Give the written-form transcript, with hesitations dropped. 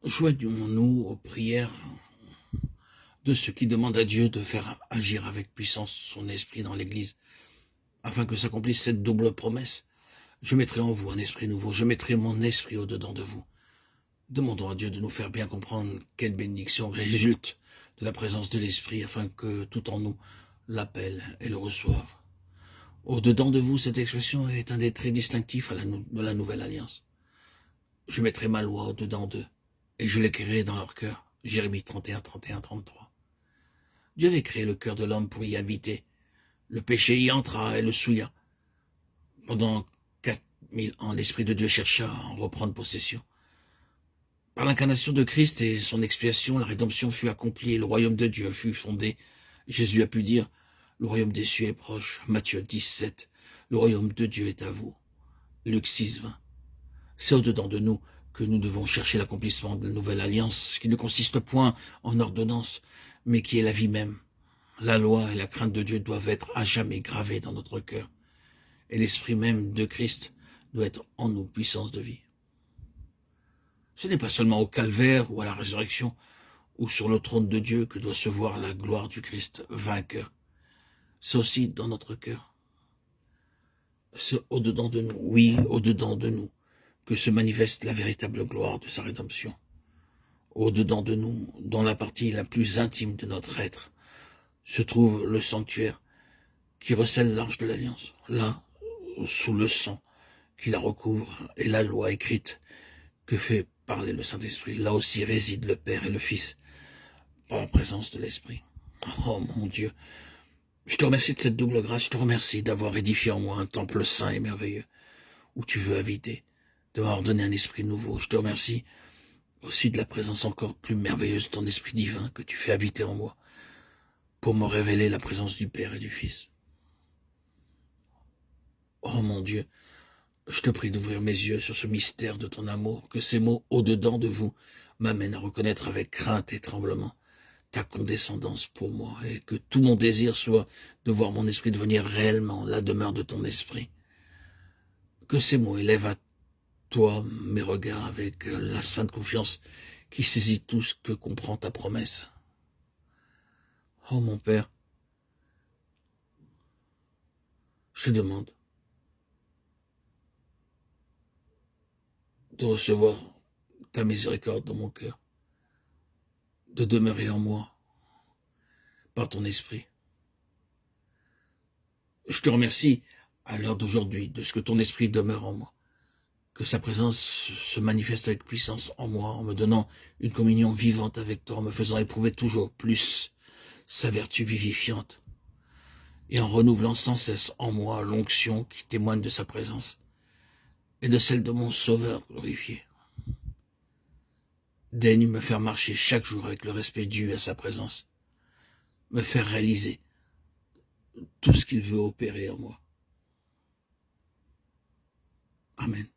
Joignons-nous aux prières de ceux qui demandent à Dieu de faire agir avec puissance son esprit dans l'Église, afin que s'accomplisse cette double promesse. Je mettrai en vous un esprit nouveau, je mettrai mon esprit au-dedans de vous. Demandons à Dieu de nous faire bien comprendre quelle bénédiction résulte de la présence de l'Esprit, afin que tout en nous l'appelle et le reçoive. Au-dedans de vous, cette expression est un des traits distinctifs de la nouvelle alliance. Je mettrai ma loi au-dedans d'eux, et je l'écrirai dans leur cœur. Jérémie 31, 31, 33. Dieu avait créé le cœur de l'homme pour y habiter. Le péché y entra et le souilla. Pendant 4000 ans, l'Esprit de Dieu chercha à en reprendre possession. Par l'incarnation de Christ et son expiation, la rédemption fut accomplie et le royaume de Dieu fut fondé. Jésus a pu dire, le royaume des cieux est proche. Matthieu 17, le royaume de Dieu est à vous. Luc 6, 20. C'est au-dedans de nous que nous devons chercher l'accomplissement de la nouvelle alliance, qui ne consiste point en ordonnance, mais qui est la vie même. La loi et la crainte de Dieu doivent être à jamais gravées dans notre cœur. Et l'esprit même de Christ doit être en nous, puissance de vie. Ce n'est pas seulement au calvaire ou à la résurrection ou sur le trône de Dieu que doit se voir la gloire du Christ vainqueur. C'est aussi dans notre cœur. C'est au-dedans de nous, oui, au-dedans de nous, que se manifeste la véritable gloire de sa rédemption. Au-dedans de nous, dans la partie la plus intime de notre être, se trouve le sanctuaire qui recèle l'arche de l'alliance. Là, sous le sang qui la recouvre et la loi écrite que fait parler le Saint-Esprit, là aussi réside le Père et le Fils par la présence de l'Esprit. Oh mon Dieu, je te remercie de cette double grâce, je te remercie d'avoir édifié en moi un temple saint et merveilleux où tu veux habiter, de m'avoir donné un esprit nouveau. Je te remercie aussi de la présence encore plus merveilleuse de ton esprit divin que tu fais habiter en moi pour me révéler la présence du Père et du Fils. Oh mon Dieu, je te prie d'ouvrir mes yeux sur ce mystère de ton amour, que ces mots au-dedans de vous m'amènent à reconnaître avec crainte et tremblement ta condescendance pour moi, et que tout mon désir soit de voir mon esprit devenir réellement la demeure de ton esprit. Que ces mots élèvent à toi mes regards avec la sainte confiance qui saisit tout ce que comprend ta promesse. Oh mon Père, je te demande de recevoir ta miséricorde dans mon cœur, de demeurer en moi par ton esprit. Je te remercie à l'heure d'aujourd'hui de ce que ton esprit demeure en moi, que sa présence se manifeste avec puissance en moi, en me donnant une communion vivante avec toi, en me faisant éprouver toujours plus sa vertu vivifiante, et en renouvelant sans cesse en moi l'onction qui témoigne de sa présence, et de celle de mon Sauveur glorifié. Daigne me faire marcher chaque jour avec le respect dû à sa présence, me faire réaliser tout ce qu'il veut opérer en moi. Amen.